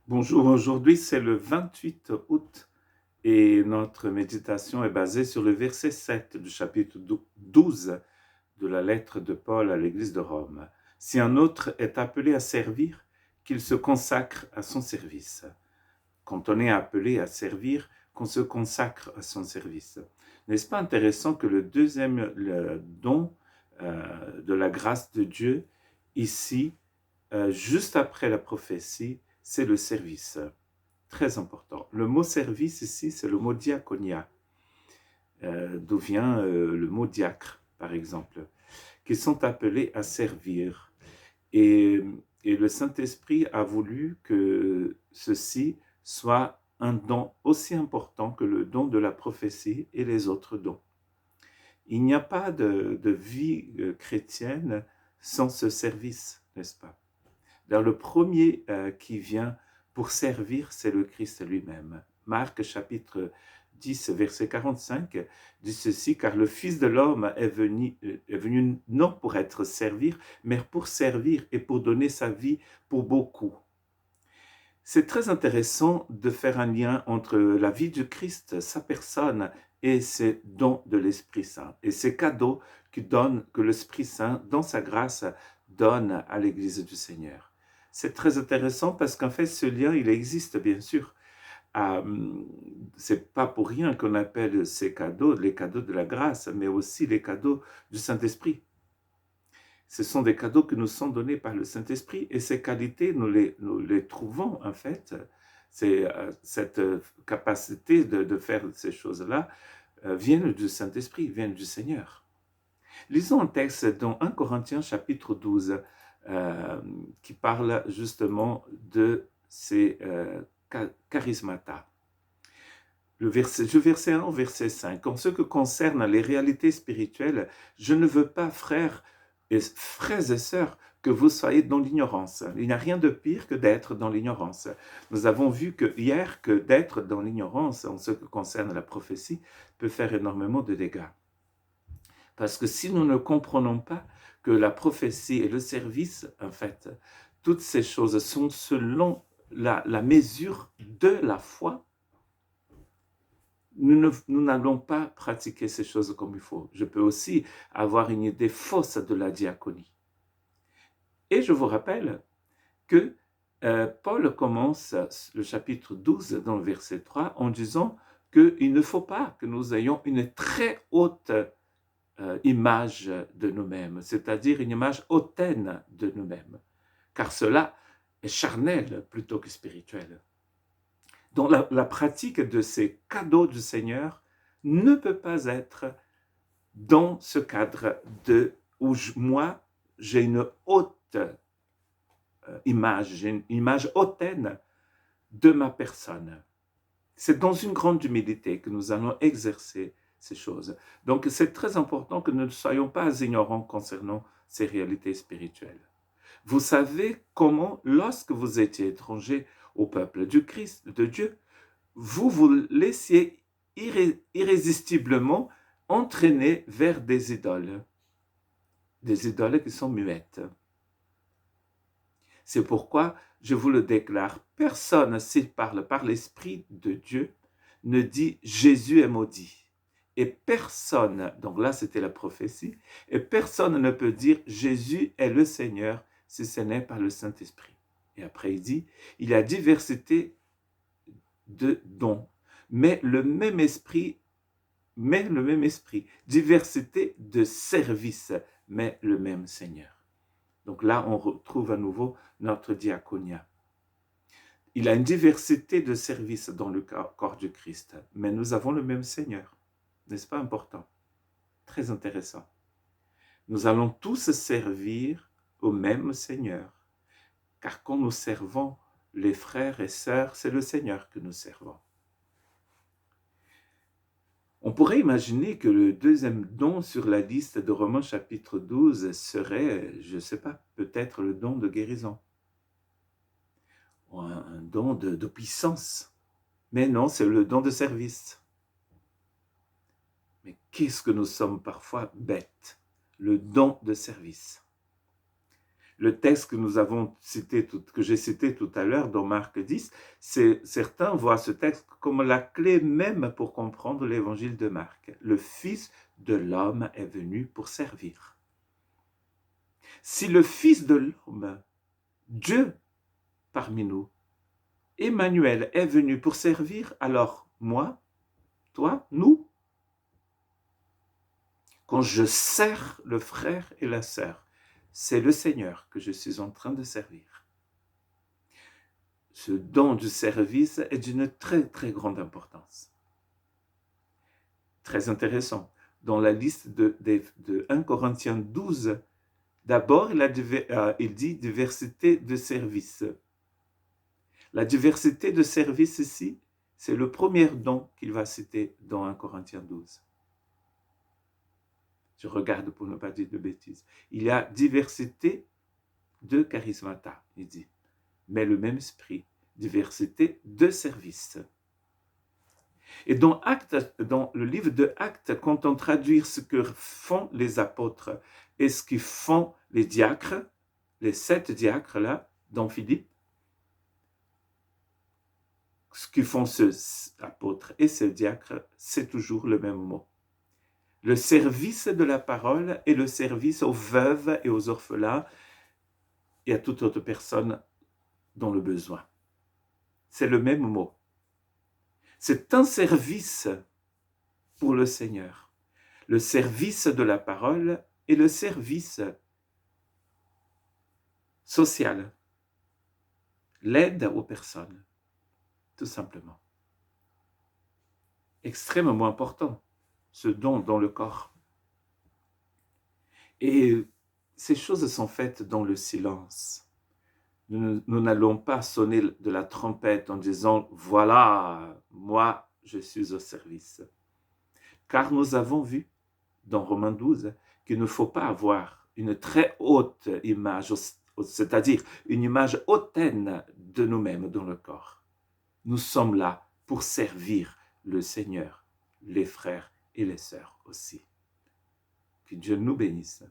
Bonjour, aujourd'hui c'est le 28 août et notre méditation est basée sur le verset 7 du chapitre 12 de la lettre de Paul à l'église de Rome. Si un autre est appelé à servir, qu'il se consacre à son service. Quand on est appelé à servir, qu'on se consacre à son service. N'est-ce pas intéressant que le don de la grâce de Dieu, ici, juste après la prophétie, c'est le service. Très important. Le mot service ici, c'est le mot diaconia, d'où vient le mot diacre, par exemple, qui sont appelés à servir. Et, et le Saint-Esprit a voulu que ceci soit un don aussi important que le don de la prophétie et les autres dons. Il n'y a pas de vie chrétienne sans ce service, n'est-ce pas? D'ailleurs, le premier qui vient pour servir, c'est le Christ lui-même. Marc chapitre 10, verset 45, dit ceci, car le Fils de l'homme est venu non pour être servir, mais pour servir et pour donner sa vie pour beaucoup. C'est très intéressant de faire un lien entre la vie du Christ, sa personne, et ses dons de l'Esprit Saint, et ces cadeaux que l'Esprit Saint, dans sa grâce, donne à l'Église du Seigneur. C'est très intéressant parce qu'en fait, ce lien, il existe bien sûr. C'est pas pour rien qu'on appelle ces cadeaux les cadeaux de la grâce, mais aussi les cadeaux du Saint-Esprit. Ce sont des cadeaux qui nous sont donnés par le Saint-Esprit et ces qualités, nous les trouvons en fait. Cette capacité de faire ces choses-là viennent du Saint-Esprit, viennent du Seigneur. Lisons un texte dans 1 Corinthiens chapitre 12 qui parle justement de ces charismata. Verset 1 au verset 5. En ce qui concerne les réalités spirituelles, je ne veux pas, frères et sœurs, que vous soyez dans l'ignorance. Il n'y a rien de pire que d'être dans l'ignorance. Nous avons vu hier que d'être dans l'ignorance en ce qui concerne la prophétie peut faire énormément de dégâts. Parce que si nous ne comprenons pas que la prophétie et le service, en fait, toutes ces choses sont selon la mesure de la foi, nous n'allons pas pratiquer ces choses comme il faut. Je peux aussi avoir une idée fausse de la diaconie. Et je vous rappelle que Paul commence le chapitre 12 dans le verset 3 en disant qu'il ne faut pas que nous ayons une très haute image de nous-mêmes, c'est-à-dire une image hautaine de nous-mêmes, car cela est charnel plutôt que spirituel. Donc la pratique de ces cadeaux du Seigneur ne peut pas être dans ce cadre où moi, j'ai une haute image, j'ai une image hautaine de ma personne. C'est dans une grande humilité que nous allons exercer ces choses. Donc c'est très important que nous ne soyons pas ignorants concernant ces réalités spirituelles. Vous savez comment, lorsque vous étiez étranger au peuple du Christ, de Dieu, vous vous laissiez irrésistiblement entraîner vers des idoles qui sont muettes. C'est pourquoi je vous le déclare, personne, s'il parle par l'Esprit de Dieu, ne dit Jésus est maudit. Et personne, donc là c'était la prophétie, et personne ne peut dire Jésus est le Seigneur si ce n'est par le Saint-Esprit. Et après il dit, il y a diversité de dons, mais le même esprit, diversité de services, mais le même Seigneur. Donc là, on retrouve à nouveau notre diaconia. Il a une diversité de services dans le corps du Christ, mais nous avons le même Seigneur. N'est-ce pas important? Très intéressant. Nous allons tous servir au même Seigneur, car quand nous servons les frères et sœurs, c'est le Seigneur que nous servons. On pourrait imaginer que le deuxième don sur la liste de Romains chapitre 12 serait, je ne sais pas, peut-être le don de guérison. Ou un don de puissance. Mais non, c'est le don de service. Mais qu'est-ce que nous sommes parfois bêtes. Le don de service. Le texte que nous avons cité, que j'ai cité tout à l'heure dans Marc 10, certains voient ce texte comme la clé même pour comprendre l'évangile de Marc. Le Fils de l'homme est venu pour servir. Si le Fils de l'homme, Dieu parmi nous, Emmanuel, est venu pour servir, alors moi, toi, nous, quand je sers le frère et la sœur, c'est le Seigneur que je suis en train de servir. Ce don du service est d'une très très grande importance. Très intéressant. Dans la liste de 1 Corinthiens 12, d'abord il dit diversité de service. La diversité de service ici, c'est le premier don qu'il va citer dans 1 Corinthiens 12. Je regarde pour ne pas dire de bêtises. Il y a diversité de charismata, il dit, mais le même esprit, diversité de services. Et dans le livre de Actes, quand on traduit ce que font les apôtres et ce qu'ils font les diacres, les 7 diacres là, dans Philippe, ce qu'ils font ces apôtres et ces diacres, c'est toujours le même mot. Le service de la parole et le service aux veuves et aux orphelins et à toute autre personne dans le besoin. C'est le même mot. C'est un service pour le Seigneur. Le service de la parole et le service social. L'aide aux personnes, tout simplement. Extrêmement important, ce don dans le corps. Et ces choses sont faites dans le silence. Nous n'allons pas sonner de la trompette en disant « Voilà, moi, je suis au service ». Car nous avons vu dans Romains 12 qu'il ne faut pas avoir une très haute image, c'est-à-dire une image hautaine de nous-mêmes dans le corps. Nous sommes là pour servir le Seigneur, les frères et les sœurs aussi. Que Dieu nous bénisse.